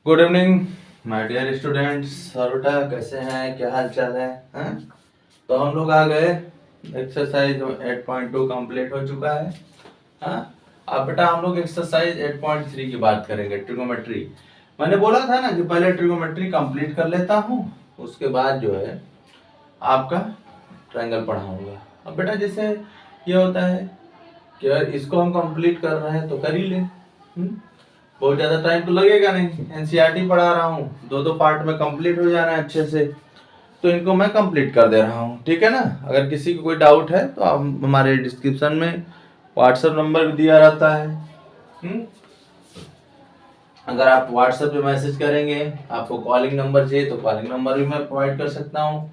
Good evening my dear students. और बेटा कैसे हैं, क्या हाल चाल है हैं? तो हम लोग आ गए, एक्सरसाइज 8.2 कंप्लीट हो चुका है। हाँ, अब बेटा हम लोग एक्सरसाइज 8.3 की बात करेंगे, ट्रिगोमेट्री। मैंने बोला था ना कि पहले ट्रिगोमेट्री कंप्लीट कर लेता हूँ, उसके बाद जो है आपका ट्रायंगल पढ़ाऊंगा। अब बेटा जैसे ये होता है कि अगर इसको हम कंप्लीट कर रहे हैं तो कर ही ले। बहुत ज़्यादा टाइम तो लगेगा नहीं, एनसीईआरटी पढ़ा रहा हूँ, दो दो पार्ट में कंप्लीट हो जाना है अच्छे से, तो इनको मैं कंप्लीट कर दे रहा हूँ। ठीक है ना? अगर किसी को कोई डाउट है तो आप हमारे डिस्क्रिप्शन में व्हाट्सएप नंबर भी दिया रहता है। अगर आप व्हाट्सएप पे मैसेज करेंगे, आपको कॉलिंग नंबर चाहिए तो कॉलिंग नंबर भी मैं प्रोवाइड कर सकता हूँ।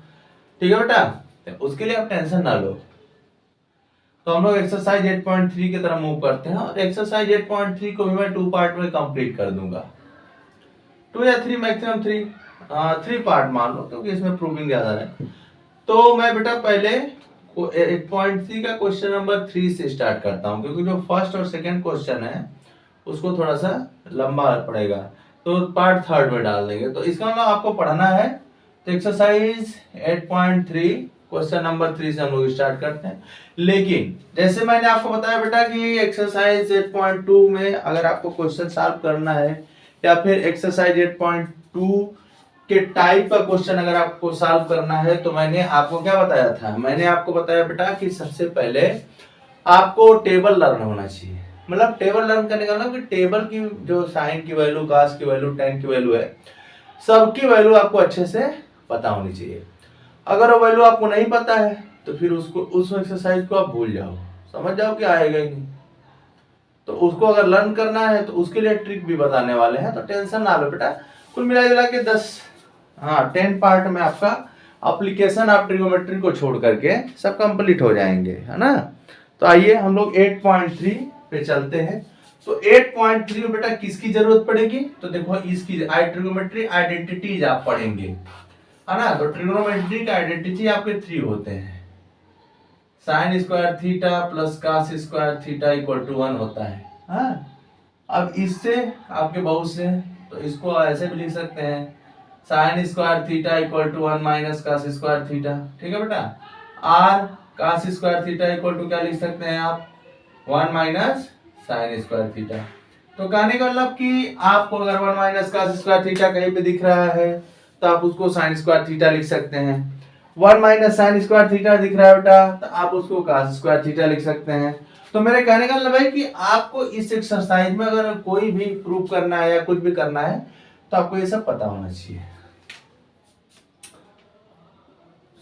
ठीक है बेटा, तो उसके लिए आप टेंशन ना लो। तो हम लोग एक्सरसाइज 8.3 की तरफ मूव करते हैं, और एक्सरसाइज 8.3 को भी मैं 2 पार्ट में कंप्लीट कर दूंगा। 2 या 3, मैक्सिमम 3 पार्ट मान लो, क्योंकि इसमें प्रूविंग ज्यादा है। तो मैं बेटा पहले 8.3 का क्वेश्चन नंबर 3 से स्टार्ट करता हूँ, क्योंकि जो फर्स्ट और सेकंड क्वेश्चन है उसको थोड़ा सा लंबा पड़ेगा, तो पार्ट थर्ड में डाल देंगे। तो इसका मतलब आपको पढ़ना है। तो एक्सरसाइज 8.3 क्वेश्चन नंबर 3 से हम लोग स्टार्ट करते हैं। लेकिन जैसे मैंने आपको बताया बेटा कि एक्सरसाइज 8.2 में अगर आपको क्वेश्चन सॉल्व करना है, या फिर एक्सरसाइज 8.2 के टाइप का क्वेश्चन अगर आपको सॉल्व करना है, तो मैंने आपको क्या बताया था? मैंने आपको बताया बेटा कि सबसे पहले आपको टेबल लर्न होना चाहिए। मतलब टेबल लर्न करने का मतलब कि टेबल की जो साइन की वैल्यू, कास की वैल्यू, टेन की वैल्यू है, सबकी वैल्यू आपको अच्छे से पता होनी चाहिए। अगर वो वैल्यू आपको नहीं पता है तो फिर उसको, उस एक्सरसाइज को आप भूल जाओ, समझ जाओ कि आएगा ही नहीं। तो उसको अगर लर्न करना है तो उसके लिए ट्रिक भी बताने वाले हैं, तो टेंशन ना लो बेटा। कुल मिला के 10 पार्ट में आपका एप्लीकेशन ऑफ ट्रिगोमेट्री को छोड़ करके सब कंप्लीट हो जाएंगे, है ना? तो आइए हम लोग 8.3 पे चलते हैं। तो 8.3 में बेटा किसकी जरूरत पड़ेगी? तो देखो इसकी ट्रिगोमेट्री आइडेंटिटीज आप पढ़ेंगे, है ना? तो ट्रिगोनोमेट्री का आइडेंटिटी आपके 3 होते हैं। Sine square theta plus cos square theta equal to 1 होता है। हाँ, अब इससे आपके बहुत से, तो इसको ऐसे भी लिख सकते हैं, sine square theta equal to 1 minus cos square theta. ठीक है बेटा, or cos square theta equal to क्या लिख सकते हैं आप? 1 माइनस साइन स्क्वायर थीटा। तो कहने का मतलब कि आपको अगर 1 माइनस कास स्क्वायर थीटा कहीं पे दिख रहा है तो आप उसको साइन स्क्वायर थीटा लिख सकते हैं। 1 माइनस साइन स्क्वायर थीटा दिख रहा है बेटा, तो आप उसको कास स्क्वायर थीटा लिख सकते हैं। तो मेरे कहने का मतलब है कि आपको इस एक्सरसाइज में अगर कोई भी प्रूफ करना है या कुछ भी करना है तो आपको ये सब पता होना चाहिए।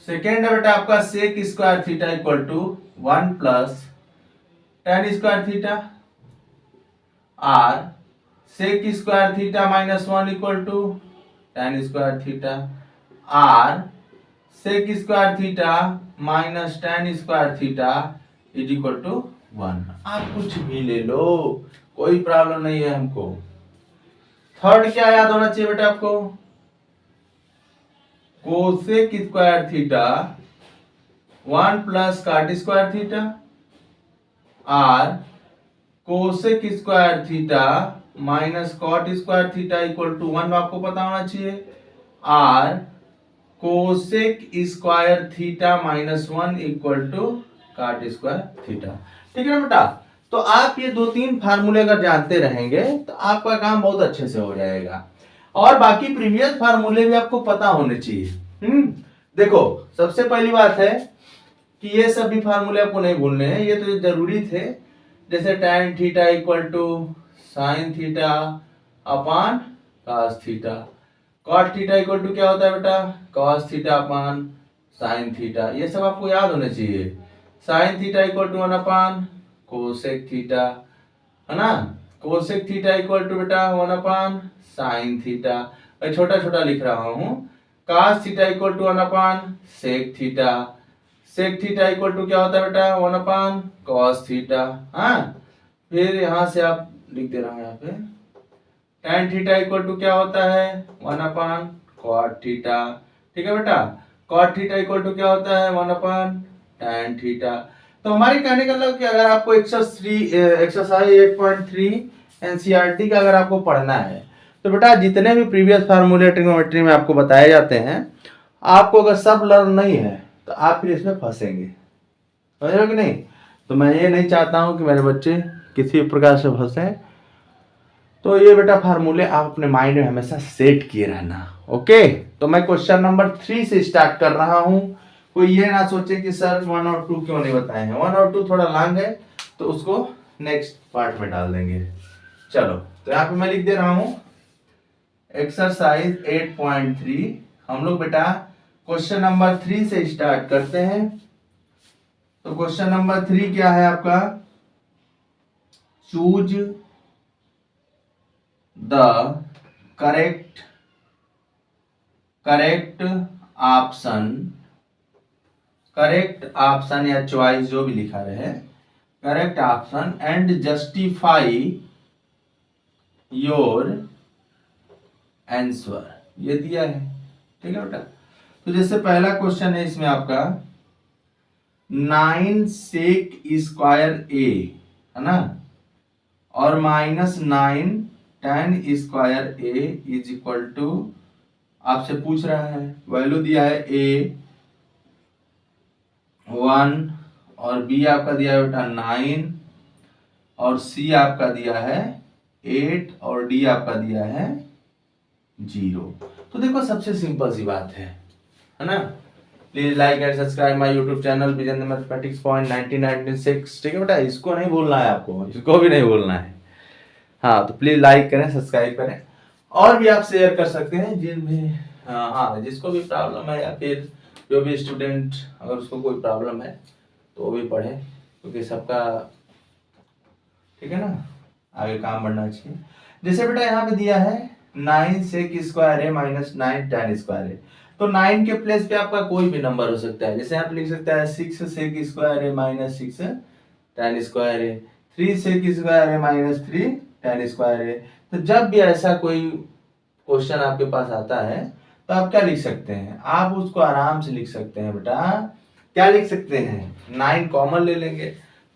सेकेंड है बेटा आपका sec square theta equal to 1 plus tan square theta, or sec square theta minus 1 equal to tan square theta, or sec square theta minus tan square theta is equal to 1। आप कुछ भी ले लो, कोई problem नहीं है हमको। Third क्या याद होना चाहिए बेटा आपको? Cosec square theta 1 plus cot square theta, or cosec square theta minus cot square theta equal to 1 आपको पता होना चाहिए। Or cosec square theta minus 1 equal to cot square theta. ठीक है ना बेटा? तो आप ये 2-3 फार्मूले अगर जानते रहेंगे तो आपका काम बहुत अच्छे से हो जाएगा, और बाकी प्रीवियस फार्मूले भी आपको पता होने चाहिए। देखो सबसे पहली बात है कि ये सभी फार्मूले आपको नहीं भूलने हैं, ये तो जरूरी थे। जैसे tan theta equal to sine theta upon cos theta, cot theta equal to क्या होता है बेटा? cos theta upon sine theta. ये सब आपको याद होने चाहिए। Sine theta equal to 1 upon cosec theta, है ना? कोसेक थीटा इक्वल टू बेटा 1 अपान साइन थीटा। मैं छोटा छोटा लिख रहा हूं। cos theta equal to 1 upon sec theta, sec theta equal to क्या होता है बेटा? 1 अपान कॉस थीटा। हाँ, फिर यहां से आप लिख दे रहा हूं यहाँ पे, tan थीटा इक्वल टू क्या होता है? 1 अपान कॉट थीटा। ठीक है बेटा, कॉट थीटा इक्वल टू क्या होता है? 1 अपान tan थीटा। तो हमारे कहने का मतलब कि अगर आपको एक्सरसाइज 8.3 एनसीईआरटी का अगर आपको पढ़ना है तो बेटा जितने भी प्रीवियस फार्मूले ट्रिग्नोमेट्री में आपको बताए जाते हैं, आपको अगर सब लर्न नहीं है तो आप फिर इसमें फंसेंगे, समझ रहे हो कि नहीं। तो मैं ये नहीं चाहता हूं कि मेरे बच्चे किसी प्रकार से फंसे। तो ये बेटा फार्मूले आप अपने माइंड में हमेशा सेट किए रहना। ओके, तो मैं क्वेश्चन नंबर 3 से स्टार्ट कर रहा हूं। कोई ये ना सोचे कि सर 1 और 2 क्यों नहीं बताए हैं। 1 और 2 थोड़ा लॉन्ग है तो उसको नेक्स्ट पार्ट में डाल देंगे। चलो, तो यहाँ पे मैं लिख दे रहा हूं एक्सरसाइज 8.3। हम लोग बेटा क्वेश्चन नंबर 3 से स्टार्ट करते हैं। तो क्वेश्चन नंबर 3 क्या है आपका, चूज द करेक्ट ऑप्शन या चॉइस जो भी लिखा रहे, correct option and justify your answer, ये दिया है। ठीक है बेटा, तो जैसे पहला क्वेश्चन है इसमें आपका 9 सेक स्क्वायर ए है ना, और -9 tan square A is equal to, आपसे पूछ रहा है वैल्यू दिया है ए 1 और बी आपका दिया है बेटा 9 और सी आपका दिया है 8 और डी आपका दिया है 0। तो देखो सबसे सिंपल सी बात है ना। Please like and subscribe my YouTube channel vision mathematics point 1996। ठीक है बेटा, इसको नहीं भूलना है आपको, इसको भी नहीं भूलना है। हाँ, तो प्लीज लाइक करें, सब्सक्राइब करें, और भी आप शेयर कर सकते हैं जिन भी हाँ जिसको भी प्रॉब्लम है, या फिर जो भी स्टूडेंट अगर उसको कोई प्रॉब्लम है तो वो भी पढ़े, क्योंकि सबका ठीक है ना, आगे काम बढ़ना चाहिए। जैसे बेटा यहाँ पे दिया है 9 सेक स्क्वायर है -9 tan स्क्वायर है, तो 9 के प्लेस पे आपका कोई भी नंबर हो सकता है। जैसे आप लिख सकते हैं 6 सेक स्क्वायर है -6 tan स्क्वायर है, 3 सेक स्क्वायर है -3 tan स्क्वायर है। तो जब भी ऐसा कोई क्वेश्चन आपके पास आता है तो आप क्या लिख सकते हैं, आप उसको आराम से लिख सकते हैं बेटा। क्या लिख सकते हैं, 9 कॉमन ले लेंगे।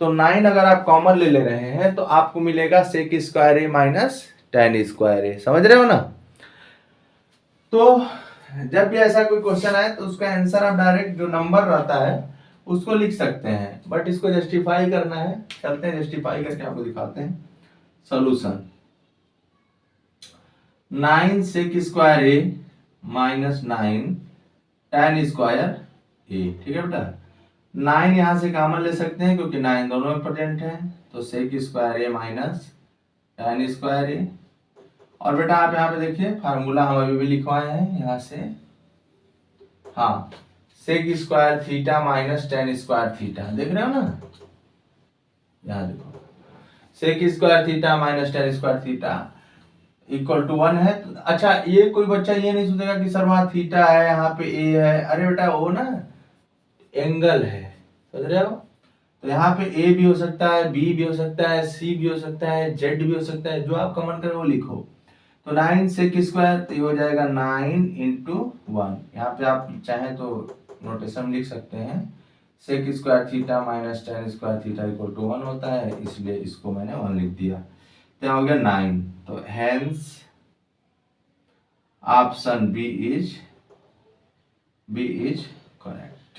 तो 9 अगर आप कॉमन ले रहे हैं तो आपको मिलेगा सेक स्क्वायर ए -tan स्क्वायर ए, समझ रहे हो ना। तो जब भी ऐसा कोई क्वेश्चन आए तो उसका आंसर आप डायरेक्ट जो नंबर रहता है उसको लिख सकते हैं, बट इसको जस्टिफाई करना है। चलते हैं जस्टिफाई करके आपको दिखाते हैं सॉल्यूशन। 9 सेक स्क्वायर ए -9 tan स्क्वायर ए, ठीक है बेटा। 9 यहां से कॉमन ले सकते हैं क्योंकि 9 दोनों में प्रेजेंट है, तो सेक स्क्वायर ए -tan स्क्वायर ए। और बेटा आप यहाँ पे देखिए फार्मूला हम अभी भी लिखवाए हैं यहाँ से, हाँ, sec square theta -tan square theta, देख रहे हो ना, यहाँ देखो sec square theta -tan square theta equal to 1 है। अच्छा, ये कोई बच्चा ये नहीं सोचेगा कि सर वहां थीटा है यहाँ पे ए है, अरे बेटा वो ना एंगल है, समझ रहे हो। तो यहाँ पे ए भी हो सकता है, बी भी हो सकता है, सी भी हो सकता है, जेड भी हो सकता है, जो आप कमेंट करें वो लिखो। तो 9 सेक स्क्वायर तो ये हो जाएगा 9 × 1। यहाँ पे आप चाहें तो नोटेशन लिख सकते हैं, sec square theta -tan square theta equal to 1 होता है, इसलिए इसको मैंने 1 लिख दिया। तो हो गया 9। तो hence option B is correct,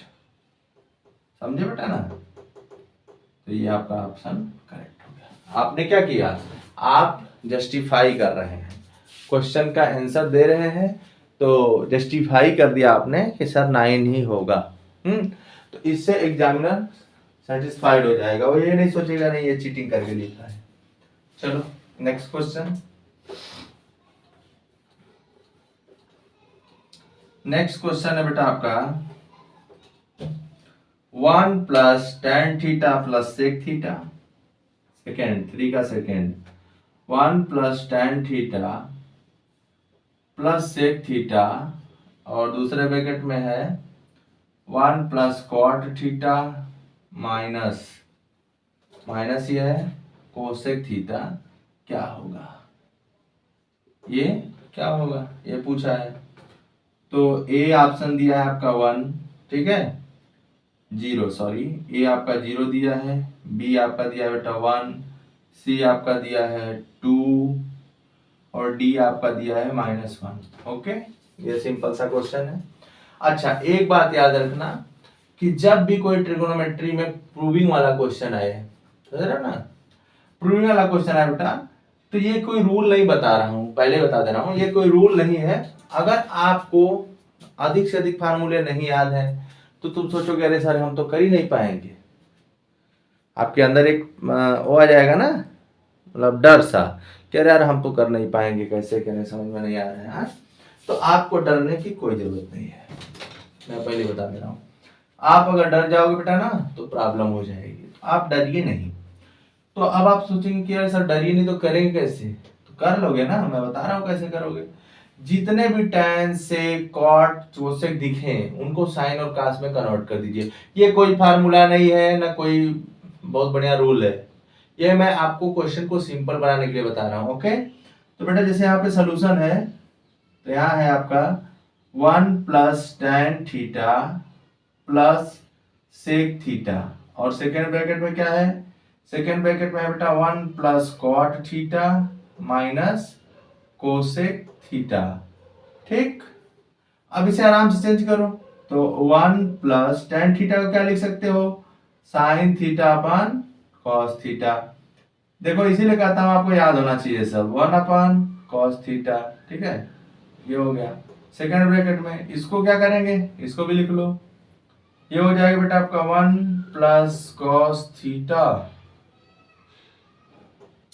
समझे बेटा ना। तो ये आपका ऑप्शन करेक्ट हो गया। आपने क्या किया, आप जस्टिफाई कर रहे हैं, क्वेश्चन का आंसर दे रहे हैं तो जस्टिफाई कर दिया आपने कि सर 9 ही होगा। तो इससे एग्जामिनर सेटिस्फाइड हो जाएगा, वो ये नहीं सोचेगा नहीं ये चीटिंग करके लिखा है। चलो नेक्स्ट क्वेश्चन। नेक्स्ट क्वेश्चन है बेटा आपका 1 + tan theta + sec theta, second 3 का second, 1 + tan theta + sec theta, और दूसरे ब्रैकेट में है 1 + cot थीटा माइनस ये है कोसेक थीटा, क्या होगा, ये क्या होगा ये पूछा है। तो ए ऑप्शन दिया है आपका 1, ठीक है, 0 सॉरी, ए आपका 0 दिया है, बी आपका दिया है बेटा 1, सी आपका दिया है 2, और डी आपका दिया है -1। ओके, ये सिंपल सा क्वेश्चन है। अच्छा, एक बात याद रखना कि जब भी कोई ट्रिगोनोमेट्री में प्रूविंग वाला क्वेश्चन आए, समझ रहे हो ना, प्रूविंग वाला क्वेश्चन आए बेटा, तो ये कोई रूल नहीं बता रहा हूं, पहले बता दे रहा हूं, ये कोई रूल नहीं है। अगर आपको अधिक से अधिक फार्मूले नहीं याद है तो तुम सोचोगे अरे सर हम तो कर ही नहीं पाएंगे, आपके अंदर एक वो आ जाएगा ना, मतलब डर सा कि अरे यार हम तो कर नहीं पाएंगे, कैसे करें, समझ में नहीं आ रहा है। हाँ? तो आपको डरने की कोई जरूरत नहीं है, मैं पहले बता दे रहा हूँ। आप अगर डर जाओगे बेटा ना तो प्रॉब्लम हो जाएगी, तो आप डरिए नहीं। तो अब आप सोचेंगे कि यार सर डरिए नहीं तो करेंगे कैसे, तो कर लोगे ना, मैं बता रहा हूँ कैसे करोगे। जितने भी tan sec cot cosec दिखे उनको साइन और कास में कन्वर्ट कर दीजिए। ये कोई फार्मूला नहीं है ना कोई बहुत बढ़िया रूल है, ये मैं आपको क्वेश्चन को सिंपल बनाने के लिए बता रहा हूँ। ओके, तो बेटा जैसे यहाँ पे सोल्यूशन है, तो यहाँ है आपका 1 plus tan theta plus sec theta, और सेकेंड ब्रैकेट में क्या है, सेकेंड ब्रैकेट में है बेटा 1 plus cot theta minus cosec theta. ठीक, अब इसे आराम से चेंज करो, तो 1 प्लस tan थीटा को क्या लिख सकते हो, साइन थीटा अपन कॉस थीटा। देखो इसीलिए कहता हूं आपको याद होना चाहिए सब, 1 अपन कॉस थीटा। ठीक है, ये हो गया। सेकेंड ब्रैकेट में इसको क्या करेंगे, इसको भी लिख लो, ये हो जाएगा बेटा आपका 1 प्लस कॉस थीटा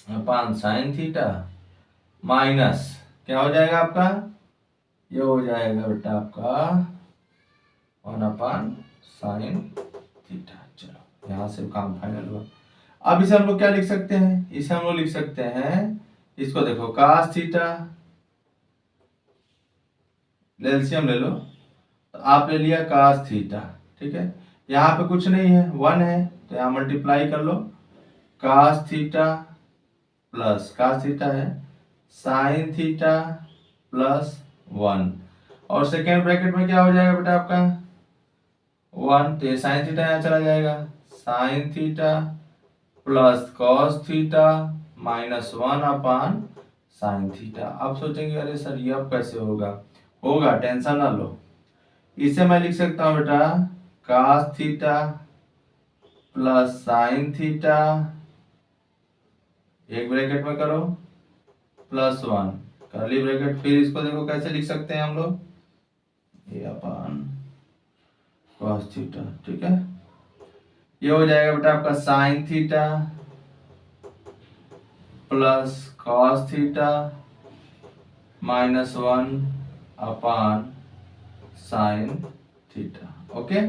अपन साइन थीटा माइनस क्या हो जाएगा आपका, ये हो जाएगा बेटा आपका 1 अपन साइन थीटा। चलो यहां से काम फाइनल हुआ। अब इसे हम लोग क्या लिख सकते हैं, इसे हम लोग लिख सकते हैं, इसको देखो कास थीटा, एलसीएम ले लो, तो आप ले लिया कास थीटा। ठीक है, यहाँ पे कुछ नहीं है, 1 है, तो यहाँ मल्टीप्लाई कर लो, cos theta plus cos theta है साइन थीटा प्लस 1, और सेकेंड ब्रैकेट में क्या हो जाएगा बेटा आपका 1, तो ये साइन थीटा यहाँ चला जाएगा, sine theta plus cos theta minus 1 upon sine theta. अब सोचेंगे अरे सर ये अब कैसे होगा, होगा, टेंशन ना लो। इसे मैं लिख सकता हूँ बेटा cos theta plus sine theta, एक ब्रैकेट में करो, प्लस 1 कर्ली ब्रैकेट, फिर इसको देखो कैसे लिख सकते हैं हम लोग, ये अपन cos थीटा। ठीक है, ये हो जाएगा बेटा आपका sine theta plus cos theta minus 1 upon sine theta. Okay,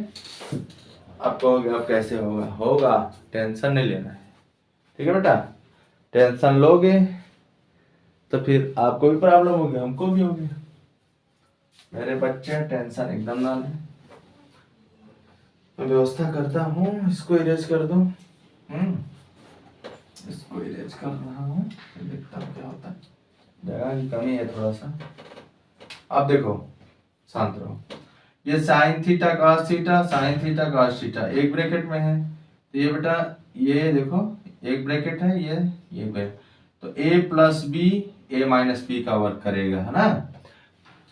आपको हो गया, अब कैसे होगा, होगा, टेंशन नहीं लेना है। ठीक है बेटा, टेंशन लोगे तो फिर आपको भी प्रॉब्लम होगी, हमको भी होगी। मेरे बच्चे टेंशन एकदम ना लें, मैं व्यवस्था करता हूँ, इसको इरेज कर दो। इसको इरेज कर रहा हूँ, देखता हूँ क्या होता है, जगह की कमी है थोड़ा सा। अब देखो शांत रहो, ये sine theta cos theta, sine theta cos theta एक ब्रैकेट में है, तो ये बेटा ये देखो एक ब्रैकेट है, ये ब्रैकेट, तो a plus B a minus B का वर्क करेगा, है ना।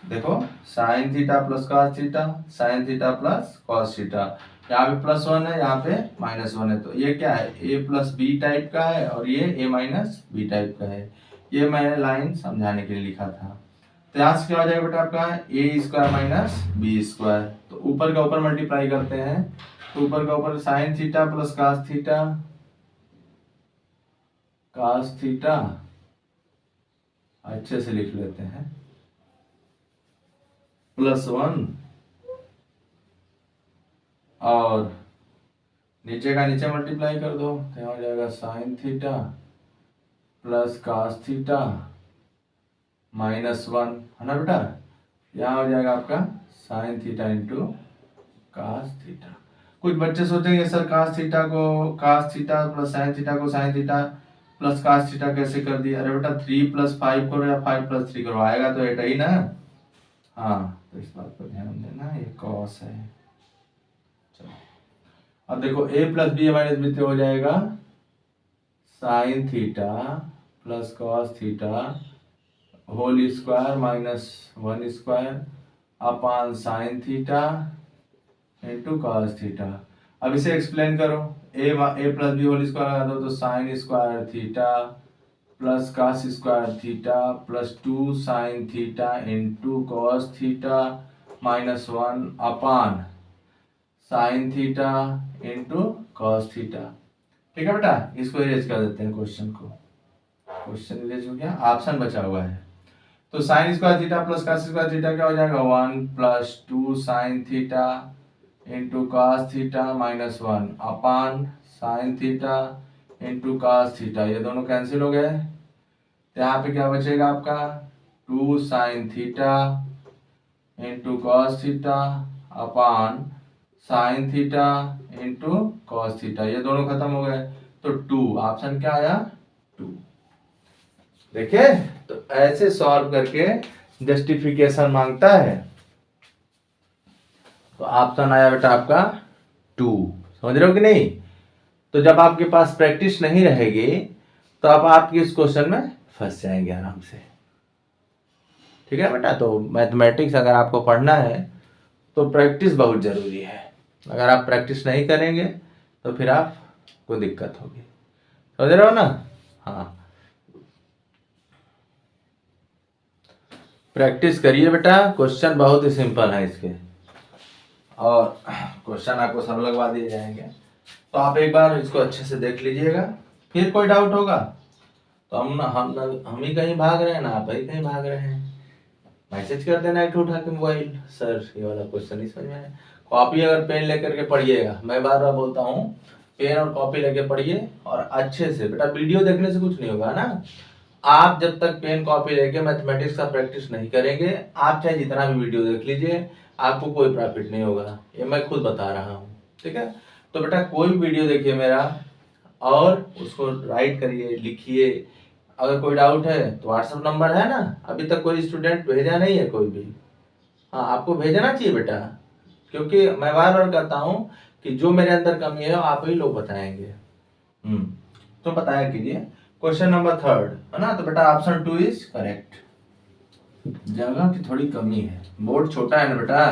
देखो sine theta plus cos theta, sine theta plus cos theta, यहाँ पे +1 है, यहाँ पे -1 है, तो ये क्या है a प्लस बी टाइप का है और ये a माइनस बी टाइप का है। ये मैंने लाइन समझाने के लिए लिखा था। तो यहाँ से क्या हो जाएगा बेटा आपका a square minus B square, तो ऊपर का ऊपर मल्टीप्लाई करते हैं, तो ऊपर का ऊपर sine theta plus cos theta, cos theta अच्छे से लिख लेते हैं, +1 और नीचे का नीचे मल्टीप्लाई कर दो, तो यहाँ हो जाएगा sine theta plus cos theta -1, है ना बेटा। यहाँ हो जाएगा आपका sine theta into cos theta. कुछ बच्चे सोचेंगे sir cos theta plus sine theta को sine theta plus cos theta कैसे कर दिया। अरे बेटा 3 + 5 करो या 5 + 3 करो, आएगा तो एटा ही ना। हाँ, तो इस बात पर ध्यान देना, ये कॉस है। चलो अब देखो a plus B minus B हो जाएगा sine theta plus cos theta whole square minus 1 square upon sine theta into cos theta. अब इसे एक्सप्लेन करो, A plus B whole square लगा दो तो sine square theta plus cos square theta plus 2 sine theta into cos theta minus 1 upon sine theta into cos theta. ठीक है बेटा, इसको इरेज कर देते हैं क्वेश्चन को। क्वेश्चन इरेज हो गया, ऑप्शन बचा हुआ है। तो sine square theta plus cos square theta क्या हो जाएगा 1 plus 2 sine theta into cos theta minus 1 upon sine theta into cos theta. ये दोनों कैंसिल हो गए, तो यहाँ पे क्या बचेगा आपका 2 sine theta into cos theta upon sine theta into cos theta. ये दोनों खत्म हो गए, तो 2 ऑप्शन क्या आया 2। देखिए, तो ऐसे सॉल्व करके जस्टिफिकेशन मांगता है, तो ऑप्शन आया बेटा आपका 2। समझ रहे हो कि नहीं? तो जब आपके पास प्रैक्टिस नहीं रहेगी तो आप आपके इस क्वेश्चन में फंस जाएंगे आराम से। ठीक है बेटा, तो मैथमेटिक्स अगर आपको पढ़ना है तो प्रैक्टिस बहुत जरूरी है। अगर आप प्रैक्टिस नहीं करेंगे तो फिर आपको दिक्कत होगी। समझ रहे हो ना? हाँ, प्रैक्टिस करिए बेटा। क्वेश्चन बहुत ही सिंपल है इसके, और क्वेश्चन आपको सब लगवा दिए जाएंगे। तो आप एक बार इसको अच्छे से देख लीजिएगा, फिर कोई डाउट होगा तो हम ही कहीं भाग रहे हैं ना, आप ही कहीं भाग रहे हैं, मैसेज कर देना एक उठा के मोबाइल, सर ये वाला क्वेश्चन नहीं समझ में आया। कॉपी अगर पेन लेकर के पढ़िएगा, मैं बार बार बोलता हूँ पेन और कॉपी लेके पढ़िए और अच्छे से। बेटा वीडियो देखने से कुछ नहीं होगा ना, आप जब तक पेन कॉपी लेके मैथमेटिक्स का प्रैक्टिस नहीं करेंगे, आप चाहे जितना भी वीडियो देख लीजिए, आपको कोई प्रॉफिट नहीं होगा। ये मैं खुद बता रहा हूँ। ठीक है, तो बेटा कोई वीडियो देखिए मेरा और उसको राइट करिए, लिखिए। अगर कोई डाउट है तो व्हाट्सएप नंबर है ना, अभी तक कोई स्टूडेंट भेजा नहीं है कोई भी। हाँ, आपको भेजना चाहिए बेटा, क्योंकि मैं बार बार कहता हूँ कि जो मेरे अंदर कमी है आप ही लोग बताएंगे। तो बताया कीजिए। क्वेश्चन नंबर 3 है ना, तो बेटा ऑप्शन 2 इज करेक्ट। जगह की थोड़ी कमी है, बोर्ड छोटा है ना बेटा।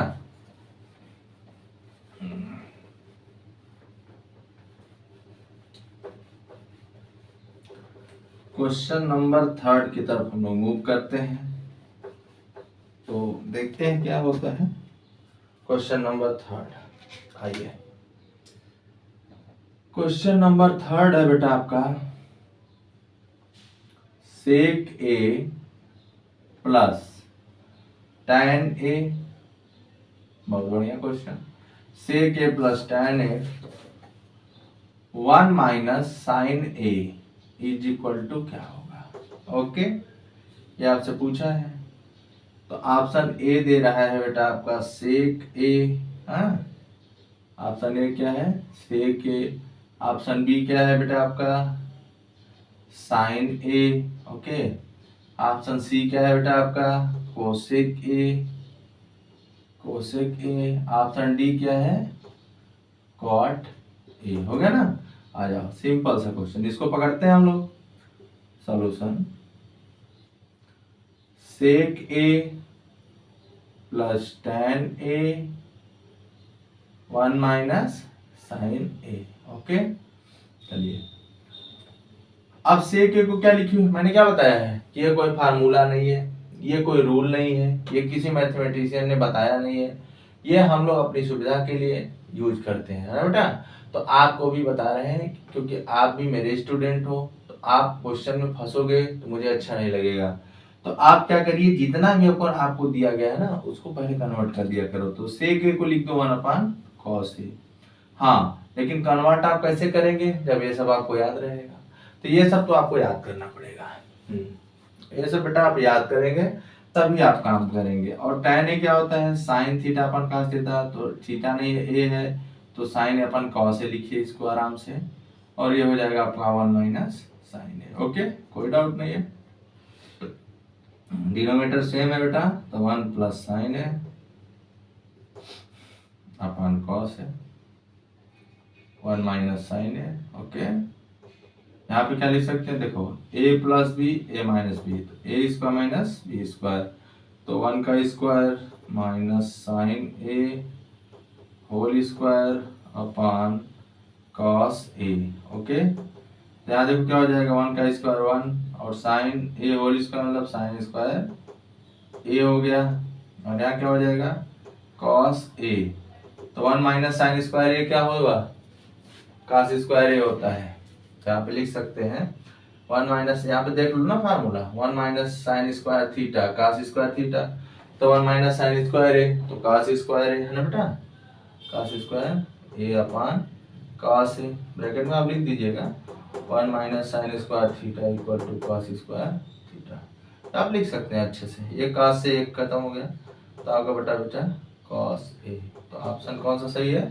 क्वेश्चन नंबर 3 की तरफ हम लोग मूव करते हैं, तो देखते हैं क्या होता है। क्वेश्चन नंबर 3 आइए। क्वेश्चन नंबर 3 है बेटा आपका सेक ए प्लस tan ए। बहुत बढ़िया question. Sec A plus tan A 1 minus sine A is equal to क्या होगा। ओके, ये आपसे पूछा है, तो ऑप्शन ए दे रहा है बेटा आपका सेक ए। हाँ, ऑप्शन ए क्या है सेक ए। ऑप्शन बी क्या है बेटा आपका sign A. Okay, option C क्या है बेटा आपका कोसेक ए। कोसेक ए। ऑप्शन डी क्या है कॉट ए। हो गया ना? आ जाओ, सिंपल सा क्वेश्चन, इसको पकड़ते हैं हम लोग। Solution sec A plus tan A 1 minus sine A. Okay, चलिए अब सेक ए को क्या लिखी हुई, मैंने क्या बताया है कि ये कोई फार्मूला नहीं है, ये कोई रूल नहीं है, ये किसी मैथमेटिशियन ने बताया नहीं है, ये हम लोग अपनी सुविधा के लिए यूज करते हैं, है ना बेटा? तो आपको भी बता रहे हैं क्योंकि आप भी मेरे स्टूडेंट हो, तो आप क्वेश्चन में फंसोगे तो मुझे अच्छा नहीं लगेगा। तो आप क्या करिए, जितना भी अपन आपको दिया गया है ना उसको पहले कन्वर्ट कर दिया करो। तो सेक ए को लिख दो 1 अपान कॉस ए। हाँ, लेकिन कन्वर्ट आप कैसे करेंगे जब ये सब आपको याद रहेगा। तो ये सब तो आपको याद करना पड़ेगा। ये सब बेटा आप याद करेंगे तभी आप काम करेंगे। और tan ए क्या होता है साइन थीटा अपन कॉस थीटा, तो थीटा नहीं ए है तो साइन अपन कॉस ए लिखिए इसको आराम से, और ये हो जाएगा आपका 1 माइनस साइन ए। ओके, कोई डाउट नहीं है। डिनोमिनेटर सेम है बेटा, तो 1 plus sine A upon cos A 1 minus sine A. Okay, यहाँ पे क्या लिख सकते हैं, देखो a plus B A minus B, तो A square minus B square, तो 1 का square minus sine A whole square upon cos A. Okay, यहाँ देखो क्या हो जाएगा, 1 का स्क्वायर 1 और साइन ए होल स्क्वायर मतलब साइन स्क्वायर ए हो गया, और यहाँ क्या हो जाएगा कॉस ए, तो 1 माइनस साइन स्क्वायर ए क्या होगा कॉस स्क्वायर ए होता है। तो यहाँ पे लिख सकते हैं 1 माइनस, यहाँ पे देख लो ना formula, 1 minus sine square theta cos square theta, तो 1 माइनस साइन स्क्वायर ए तो कॉस स्क्वायर ए है ना बेटा, cos square A upon cos A, bracket में आप लिख दीजिएगा 1 minus sine square theta equal to cos square theta. तो आप लिख सकते हैं अच्छे से, ये कॉस से एक खत्म हो गया, तो आपका बेटा कॉस ए, तो ऑप्शन कौन सा सही है,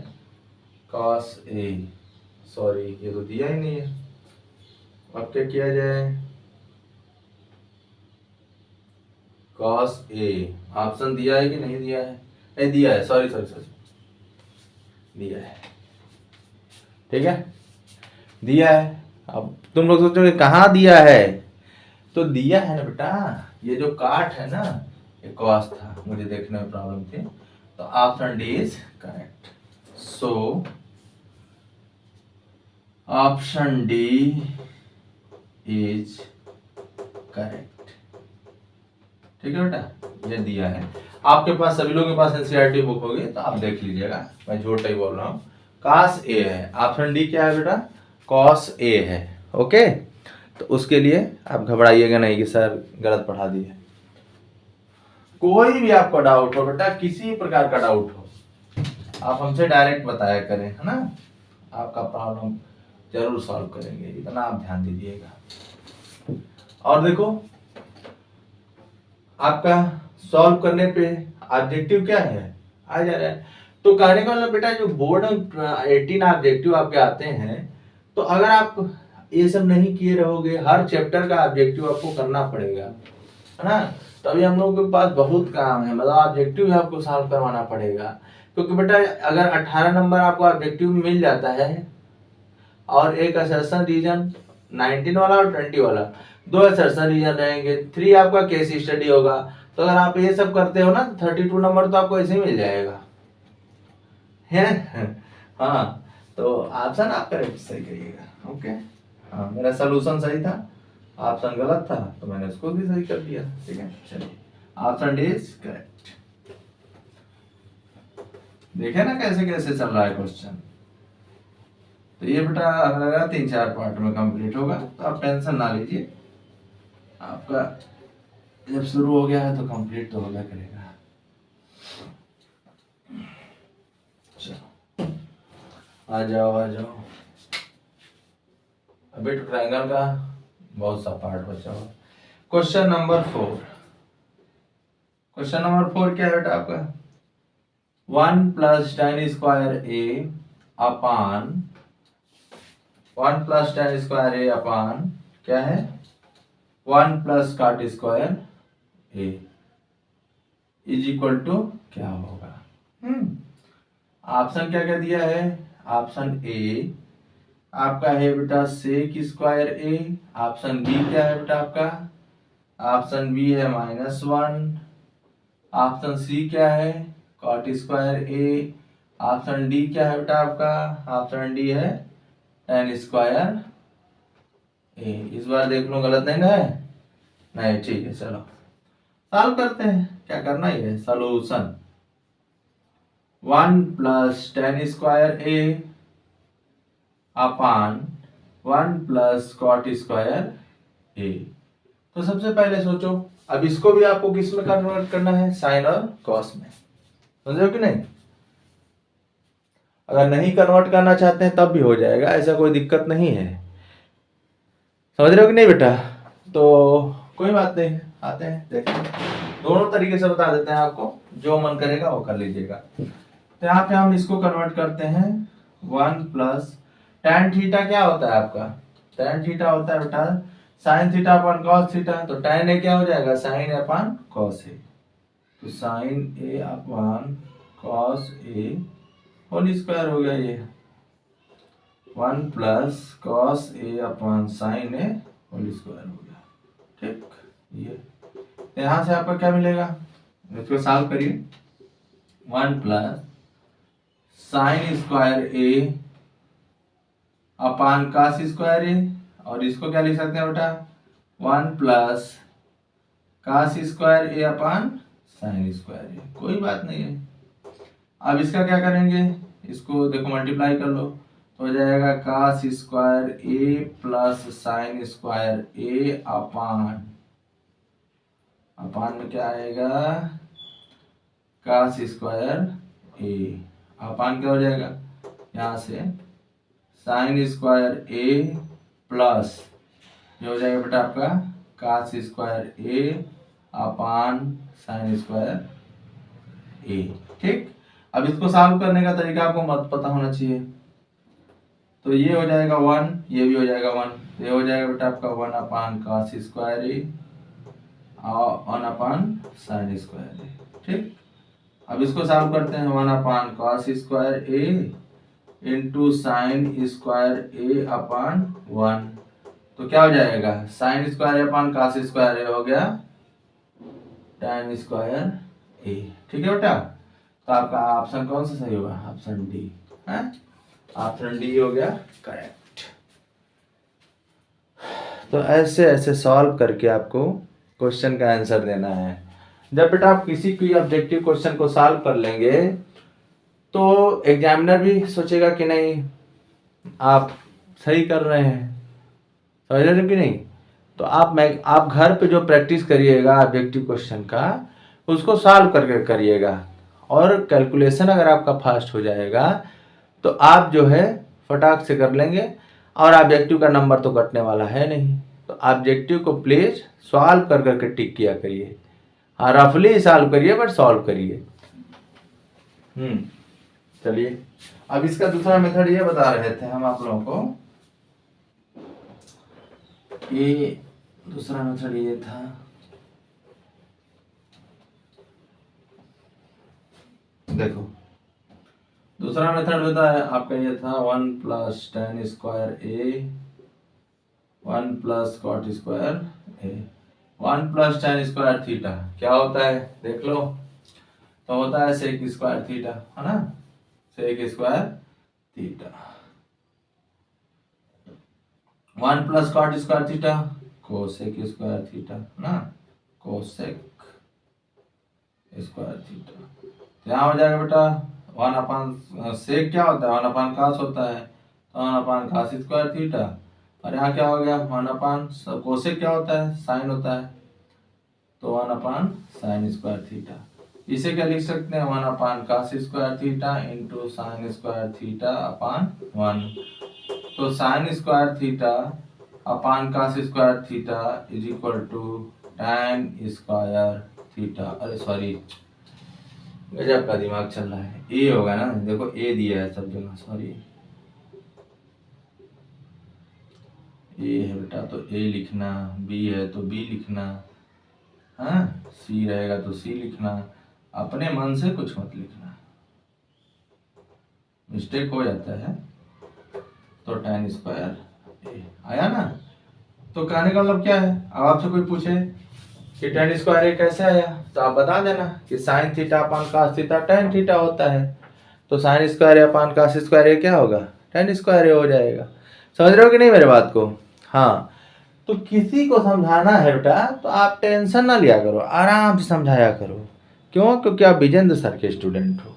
कॉस ए। सॉरी ये तो दिया ही नहीं है, अब क्या किया जाए, कॉस ए, ऑप्शन दिया है कि नहीं दिया है, नहीं दिया है, सॉरी सॉरी सॉरी दिया है, ठीक है दिया है। अब तुम लोग सोचोगे कहाँ दिया है, तो दिया है ना बेटा, ये जो काट है ना ये कॉस था, मुझे देखने में प्रॉब्लम थी, तो option D is correct. So option D is correct, ठीक है बेटा, ये दिया है। आपके पास सभी लोगों के पास एनसीईआरटी बुक होगी तो आप देख लीजिएगा, मैं झूठ नहीं बोल रहा हूँ, कॉस ए है, ऑप्शन डी क्या है बेटा, कॉस ए है। ओके, तो उसके लिए आप घबराइएगा नहीं कि सर गलत पढ़ा दिए। कोई भी आपको डाउट हो बेटा, किसी प्रकार का डाउट हो, आप हमसे डायरेक्ट बताया करें, है ना, आपका प्रॉब्लम जरूर सॉल्व करेंगे, इतना आप ध्यान दीजिएगा। और देखो आपका सॉल्व करने पे ऑब्जेक्टिव क्या है आ जा रहा है, तो कहने का मतलब बेटा जो बोर्ड 18 ऑब्जेक्टिव आपके आते हैं, तो अगर आप ये सब नहीं किए रहोगे, हर चैप्टर का ऑब्जेक्टिव आपको करना पड़ेगा, है ना, तो अभी हम लोगों के पास बहुत काम है, मतलब ऑब्जेक्टिव आपको सॉल्व करवाना पड़ेगा, क्योंकि बेटा अगर 18 नंबर आपको ऑब्जेक्टिव में मिल जाता है और एक असर्शन रीजन 19 वाला और 20 वाला, 2 असर्शन रीजन रहेंगे, 3 आपका केस स्टडी होगा, तो अगर आप ये सब करते हो ना 32 नंबर तो आपको ऐसे ही मिल जाएगा है। हाँ, तो ऑप्शन आप करेक्ट सही करिएगा। ओके, हाँ मेरा सोल्यूशन सही था, ऑप्शन गलत था तो मैंने उसको भी सही कर दिया, ठीक है। चलिए ऑप्शन डी इज करेक्ट। देखे ना कैसे कैसे चल रहा है क्वेश्चन, तो ये बेटा लगा 3-4 पार्ट में कंप्लीट होगा, तो आप टेंशन ना लीजिए, आपका जब शुरू हो गया है तो कंप्लीट तो होगा करेगा। चलो आ जाओ आ जाओ, अभी ट्रायंगल का बहुत सा पार्ट बचा हुआ। क्वेश्चन नंबर 4, क्वेश्चन नंबर 4 क्या है बेटा आपका, 1 plus tan square A upon 1 plus tan square A upon क्या है 1 plus cot square A is equal to क्या होगा। ऑप्शन क्या क्या दिया है, ऑप्शन ए आपका है बेटा सेक स्क्वायर ए, ऑप्शन बी क्या है बेटा आपका, ऑप्शन बी है -1, ऑप्शन सी क्या है cot स्क्वायर ए, ऑप्शन डी क्या है बेटा आपका, ऑप्शन डी है tan स्क्वायर ए। इस बार देख लो गलत नहीं ना है, नहीं ठीक है, चलो सॉल्व करते हैं, क्या करना ही है, solution 1 plus tan square A upon 1 plus cot square ए। तो सबसे पहले सोचो, अब इसको भी आपको किस में कन्वर्ट करना है, साइन और कॉस में, समझो कि नहीं, अगर नहीं कन्वर्ट करना चाहते हैं तब भी हो जाएगा, ऐसा कोई दिक्कत नहीं है, समझ रहे हो कि नहीं बेटा, तो कोई बात नहीं, आते हैं देखते हैं, दोनों तरीके से बता देते हैं आपको, जो मन करेगा वो कर लीजिएगा। तो यहाँ पे हम इसको कन्वर्ट करते हैं 1 प्लस tan थीटा क्या होता है आपका, tan थीटा होता है बेटा sine theta upon cos theta, तो tan ए क्या हो जाएगा साइन अपॉन कॉस ए, तो साइन ए अपॉन कॉस ए होल स्क्वायर हो गया ये, 1 plus cos A upon sine A whole square हो गया। ठीक, ये यहाँ से आपका क्या मिलेगा, इसको सॉल्व करिए। 1 plus sign square A upon cos square ए, और इसको क्या लिख सकते हैं बेटा, 1 plus cos square A upon sign square ए, कोई बात नहीं है। अब इसका क्या करेंगे, इसको देखो मल्टीप्लाई कर लो तो हो जाएगा कास square A plus sign square A अपान में क्या आएगा, कास स्क्वायर ए अपान क्या हो जाएगा, यहाँ से साइन स्क्वायर ए प्लस ये हो जाएगा बेटा आपका कास square A upon sign square ए। ठीक, अब इसको सॉल्व करने का तरीका आपको मत पता होना चाहिए। तो ये हो जाएगा 1, ये भी हो जाएगा 1, ये हो जाएगा बेटा आपका 1 अपान कास स्क्वायर ए और 1 अपान साइन स्क्वायर ए। ठीक, अब इसको सॉल्व करते हैं, 1 upon cos square A into sine square A upon 1, तो क्या हो जाएगा, sine square upon cos square A हो गया tan स्क्वायर ए। ठीक है बेटा, तो आपका ऑप्शन कौन सा सही होगा, ऑप्शन डी है, ऑप्शन डी हो गया करेक्ट। तो ऐसे ऐसे सॉल्व करके आपको क्वेश्चन का आंसर देना है। जब बेटा आप किसी कोई ऑब्जेक्टिव क्वेश्चन को सॉल्व कर लेंगे तो एग्जामिनर भी सोचेगा कि नहीं आप सही कर रहे हैं, समझ रहे हो कि नहीं। तो आप घर पे जो प्रैक्टिस करिएगा ऑब्जेक्टिव क्वेश्चन का, उसको सॉल्व करके करिएगा, और कैलकुलेशन अगर आपका फास्ट हो जाएगा तो आप जो है फटाक से कर लेंगे, और ऑब्जेक्टिव का नंबर तो कटने वाला है नहीं। तो ऑब्जेक्टिव को प्लीज सॉल्व कर करके टिक किया करिए, हाँ रफली सॉल्व करिए बट सॉल्व करिए। चलिए, अब इसका दूसरा मेथड ये बता रहे थे हम आप लोगों को, ये दूसरा मेथड ये था, देखो दूसरा मेथड होता है आपका ये था 1 प्लस tan स्क्वायर ए 1 प्लस कॉट स्क्वायर ए, 1 प्लस tan स्क्वायर थीटा क्या होता है देख लो, तो होता है सेक स्क्वायर थीटा, है ना, sec square theta. 1 plus cot square theta cosec square theta ना, कोसेक स्क्वायर थीटा। यहाँ हो जाएगा बेटा 1 अपान सेक क्या होता है, 1 अपान कास होता है, तो 1 अपान कास स्क्वायर थीटा, और यहाँ क्या हो गया 1 अपान कोसेक क्या होता है, साइन होता है, तो 1 अपान साइन स्क्वायर थीटा। इसे क्या लिख सकते हैं, 1 upon cos square theta into sine square theta upon 1, तो sine square theta upon cos square theta is equal to tan square theta. अरे सॉरी, गजब का दिमाग चल रहा है, ए होगा ना, देखो ए दिया है सब जगह, सॉरी ए है बेटा तो ए लिखना, बी है तो बी लिखना, हाँ सी रहेगा तो सी लिखना, अपने मन से कुछ मत लिखना, मिस्टेक हो जाता है। तो tan स्क्वायर ए आया ना, तो कहने का मतलब क्या है, अब आपसे कोई पूछे कि tan स्क्वायर ए कैसे आया, तो आप बता देना कि sine theta upon cos theta tan theta होता है, तो sine square A upon cos square A क्या होगा, tan स्क्वायर ए हो जाएगा। समझ रहे हो कि नहीं मेरे बात को। हाँ, तो किसी को समझाना है बेटा तो आप टेंशन ना लिया करो, आराम से समझाया करो, क्यों, क्योंकि आप विजेंद्र सर के स्टूडेंट हो।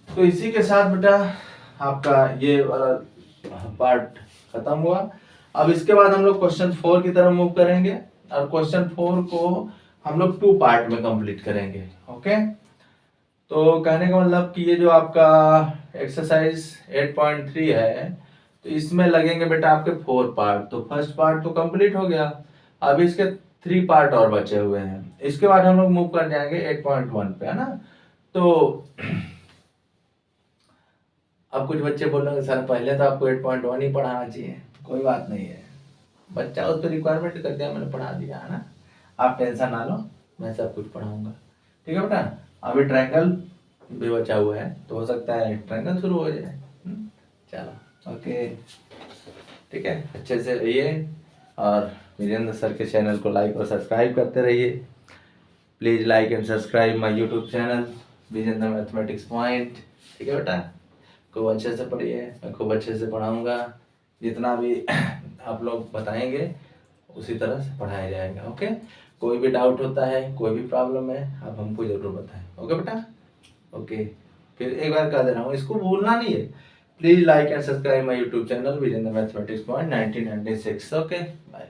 तो इसी के साथ बेटा आपका ये वाला पार्ट खत्म हुआ। अब इसके बाद हम लोग क्वेश्चन 4 की तरफ मूव करेंगे, और क्वेश्चन 4 को हम लोग 2 पार्ट में कंप्लीट करेंगे। ओके, तो कहने का मतलब कि ये जो आपका एक्सरसाइज 8.3 है, तो इसमें लगेंगे बेटा आपके 4 पार्ट। तो फर्स्ट पार्ट तो कंप्लीट हो गया, अब इसके 3 पार्ट और बचे हुए हैं। इसके बाद हम लोग मूव कर जाएंगे 8.1 पे, है ना। तो अब कुछ बच्चे बोलेंगे सर पहले तो आपको 8.1 ही पढ़ाना चाहिए, कोई बात नहीं है, बच्चा उस पर रिक्वायरमेंट कर दिया, मैंने पढ़ा दिया, है ना, आप टेंशन ना लो, मैं सब कुछ पढ़ाऊंगा। ठीक है बेटा, अभी ट्रायंगल भी बचा हुआ है, तो हो सकता है ट्रायंगल शुरू हो जाए। चलो ओके, ठीक है, अच्छे से रहिए और वीरेंद्र सर के चैनल को लाइक और सब्सक्राइब करते रहिए। Please like and subscribe my YouTube channel Vijendra mathematics point, ठीक है बेटा। खूब अच्छे से पढ़िए, मैं खूब अच्छे से पढ़ाऊँगा, जितना भी आप लोग बताएंगे उसी तरह से पढ़ाया जाएगा। ओके, कोई भी डाउट होता है, कोई भी प्रॉब्लम है, आप हमको ज़रूर बताएं। ओके बेटा, ओके। फिर एक बार कह दे रहा हूँ, इसको भूलना नहीं है। Please like and subscribe my YouTube channel Vijendra mathematics point 1996। Okay, bye.